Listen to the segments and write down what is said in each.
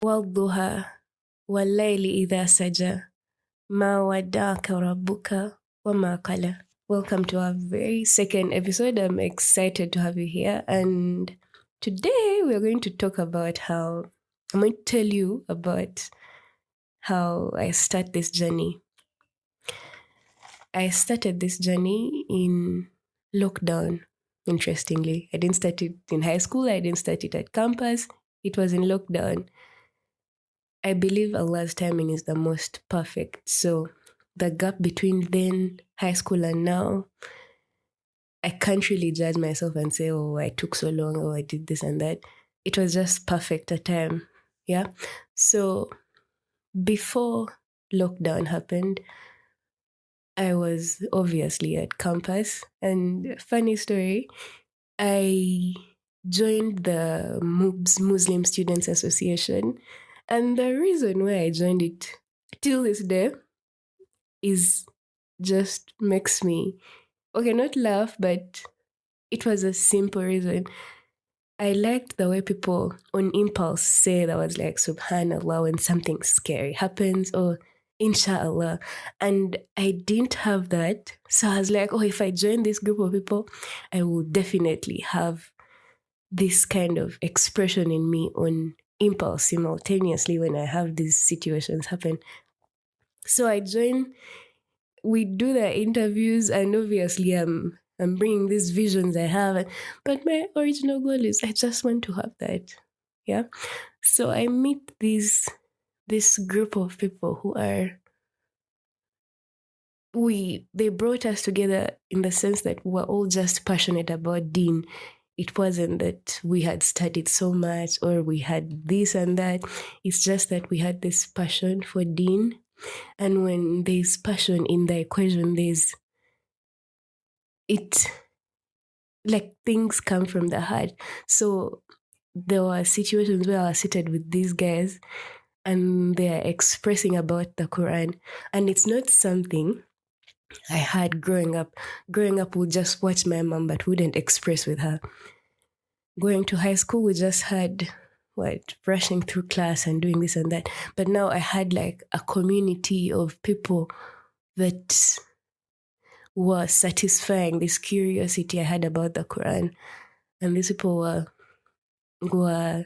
والضحى والليل إذا سجى ما ودعك ربك وما قلى. Welcome to our very second episode. I'm excited to have you here. And today we're going to talk about I'm going to tell you about how I start this journey. I started this journey in lockdown, interestingly. I didn't start it in high school. I didn't start it at campus. It was in lockdown. I believe Allah's timing is the most perfect. So the gap between then, high school, and now, I can't really judge myself and say, oh, I took so long, or I did this and that. It was just perfect a time. Yeah. So before lockdown happened, I was obviously at campus. And funny story, I joined the MUBS, Muslim Students Association. And the reason why I joined it till this day is just makes me, okay, not laugh, but it was a simple reason. I liked the way people on impulse say that was like subhanallah when something scary happens or inshallah. And I didn't have that. So I was like, oh, if I join this group of people, I will definitely have this kind of expression in me on impulse simultaneously when I have these situations happen. So I joined, we do the interviews, and obviously I'm bringing these visions I have, but my original goal is I just want to have that. Yeah. So I meet this group of people who are they brought us together in the sense that we're all just passionate about Deen. It wasn't that we had studied so much or we had this and that. It's just that we had this passion for Deen. And when there's passion in the equation, like things come from the heart. So there were situations where I was seated with these guys and they're expressing about the Quran. And it's not something I had growing up. Growing up, we'd just watch my mom, but wouldn't express with her. Going to high school, we just had rushing through class and doing this and that. But now I had like a community of people that were satisfying this curiosity I had about the Quran. And these people were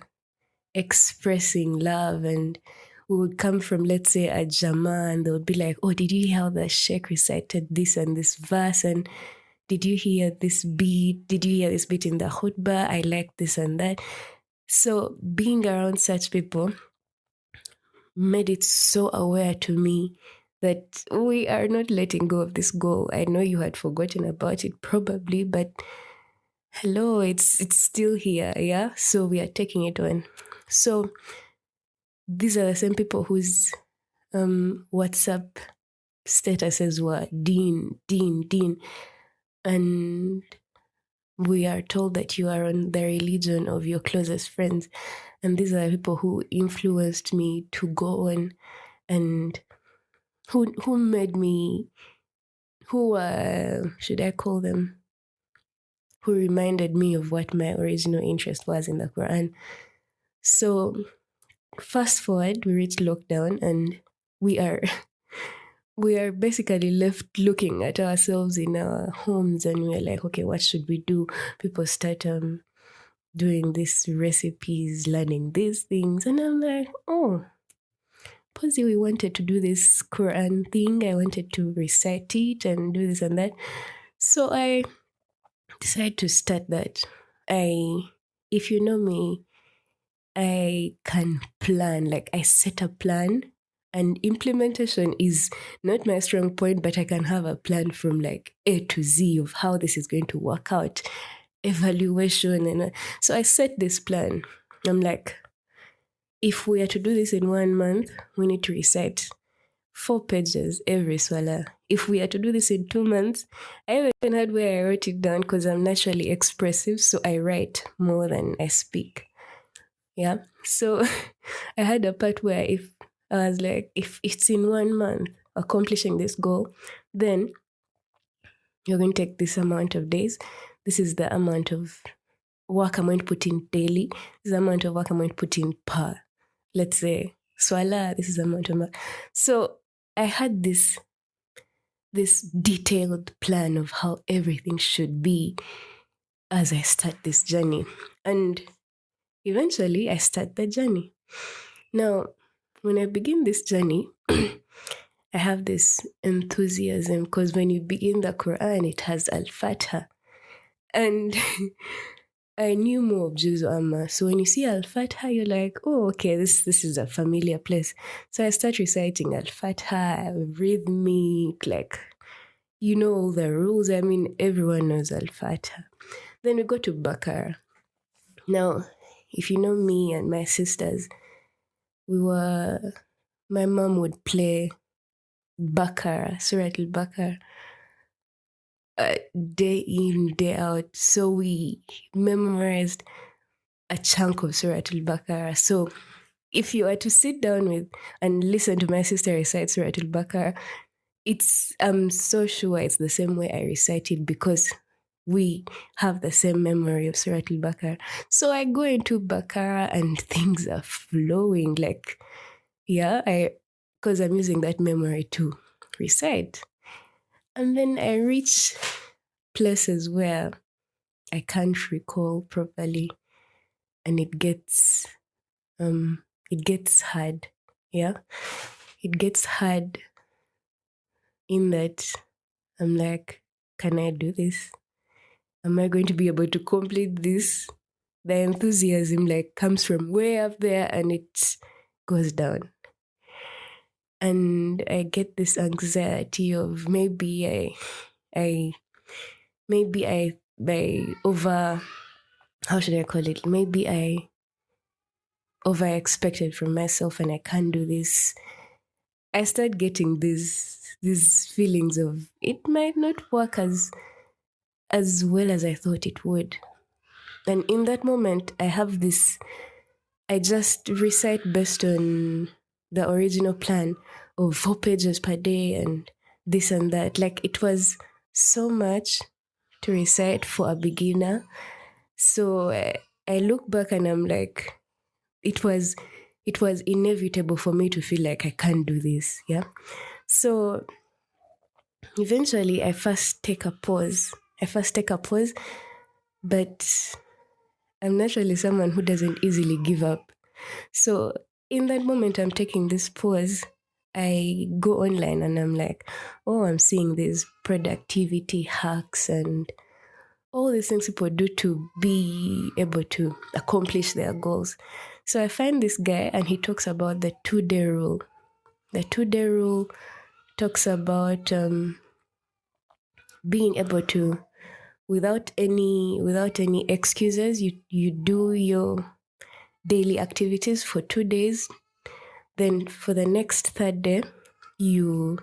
expressing love, and we would come from, let's say, a Jama, and they would be like, oh, did you hear how the Sheikh recited this and this verse? And did you hear this beat? Did you hear this beat in the khutbah? I like this and that. So being around such people made it so aware to me that we are not letting go of this goal. I know you had forgotten about it probably, but hello, it's still here, yeah? So we are taking it on. So these are the same people whose WhatsApp statuses were Deen. And we are told that you are on the religion of your closest friends. And these are the people who influenced me to go on and who made me, who should I call them? Who reminded me of what my original interest was in the Quran. So fast forward, we reach lockdown and we are basically left looking at ourselves in our homes, and we're like, okay, what should we do? People start doing these recipes, learning these things, and I'm like, oh, Posy, we wanted to do this Quran thing. I wanted to recite it and do this and that. So I decided to start that. If you know me, I can plan. Like I set a plan, and implementation is not my strong point, but I can have a plan from like A to Z of how this is going to work out, evaluation. And so I set this plan. I'm like, if we are to do this in 1 month, we need to recite 4 pages every swala. If we are to do this in 2 months, I even had where I wrote it down because I'm naturally expressive, so I write more than I speak. Yeah. So I had a part where if I was like, if it's in 1 month accomplishing this goal, then you're going to take this amount of days. This is the amount of work I'm going to put in daily. This is the amount of work I'm going to put in per let's say, swala, this is amount of mark. So I had this detailed plan of how everything should be as I start this journey. And eventually I start the journey. Now, when I begin this journey, I have this enthusiasm because when you begin the Quran, it has Al Fatah. And I knew more of Juzu Amma. So when you see Al Fatah, you're like, oh, okay, this is a familiar place. So I start reciting Al Fatah, rhythmic, like, you know all the rules. I mean, everyone knows Al Fatah. Then we go to Bakara. Now, if you know me and my sisters, my mom would play Bakara, Surah Al Bakara, day in, day out. So we memorized a chunk of Surah Al Bakara. So if you were to sit down with and listen to my sister recite Surah Al Bakara, I'm so sure it's the same way I recite it because we have the same memory of Surah Al Bakara. So I go into Bakara and things are flowing. Like, yeah, because I'm using that memory to recite. And then I reach places where I can't recall properly, and it gets hard. Yeah, it gets hard in that I'm like, can I do this? Am I going to be able to complete this? The enthusiasm like comes from way up there and it goes down. And I get this anxiety of maybe I over, how should I call it? Maybe I over expected from myself and I can't do this. I start getting these feelings of it might not work as well as I thought it would. And in that moment, I just recite based on the original plan of 4 pages per day and this and that. Like it was so much to recite for a beginner. So I look back and I'm like, it was inevitable for me to feel like I can't do this. Yeah. So eventually I first take a pause, but I'm naturally someone who doesn't easily give up. So in that moment, I'm taking this pause. I go online and I'm like, oh, I'm seeing these productivity hacks and all these things people do to be able to accomplish their goals. So I find this guy and he talks about the 2-day rule. The 2-day rule talks about being able to, without any excuses, you do your daily activities for 2 days. Then for the next third day, you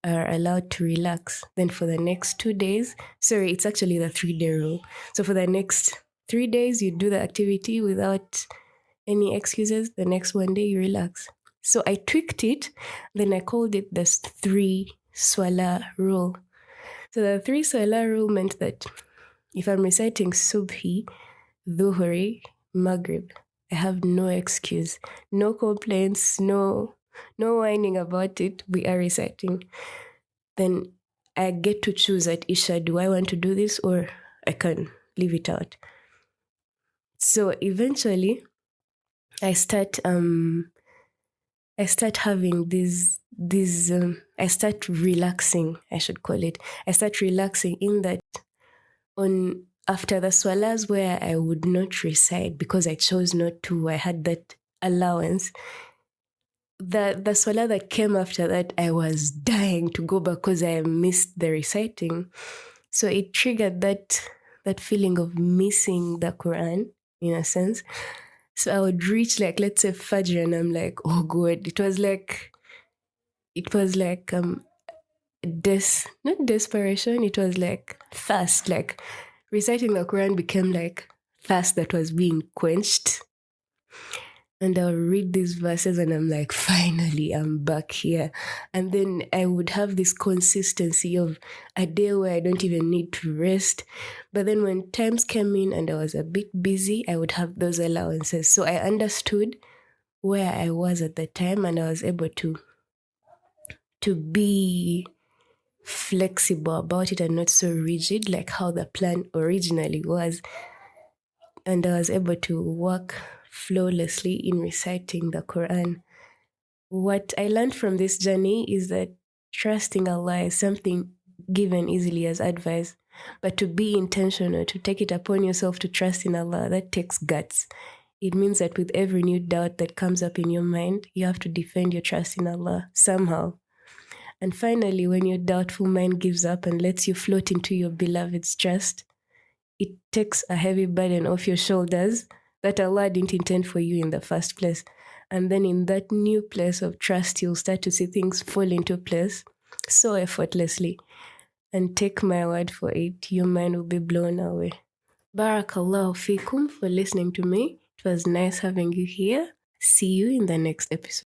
are allowed to relax. Then for the next 2 days, sorry, it's actually the 3-day rule. So for the next 3 days, you do the activity without any excuses. The next 1 day, you relax. So I tweaked it. Then I called it the 3 swala rule. So the 3 swala rule meant that if I'm reciting subhi, dhuhri, maghrib, I have no excuse, no complaints, no whining about it. We are reciting. Then I get to choose at Isha, do I want to do this or I can leave it out. So eventually I start having I start relaxing, I should call it. I start relaxing in that after the swalas where I would not recite because I chose not to, I had that allowance. The swala that came after that, I was dying to go back because I missed the reciting. So it triggered that feeling of missing the Quran in a sense. So I would reach like, let's say Fajr and I'm like, oh God, it was like not desperation, it was like thirst, like reciting the Quran became like thirst that was being quenched. And I'll read these verses and I'm like, finally, I'm back here. And then I would have this consistency of a day where I don't even need to rest. But then when times came in and I was a bit busy, I would have those allowances. So I understood where I was at the time, and I was able to be flexible about it and not so rigid like how the plan originally was. And I was able to work flawlessly in reciting the Quran. What I learned from this journey is that trusting Allah is something given easily as advice, but to be intentional, to take it upon yourself to trust in Allah, that takes guts. It means that with every new doubt that comes up in your mind, you have to defend your trust in Allah somehow. And finally, when your doubtful mind gives up and lets you float into your beloved's trust, it takes a heavy burden off your shoulders that Allah didn't intend for you in the first place. And then in that new place of trust, you'll start to see things fall into place so effortlessly. And take my word for it, your mind will be blown away. Barakallahu fikum for listening to me. It was nice having you here. See you in the next episode.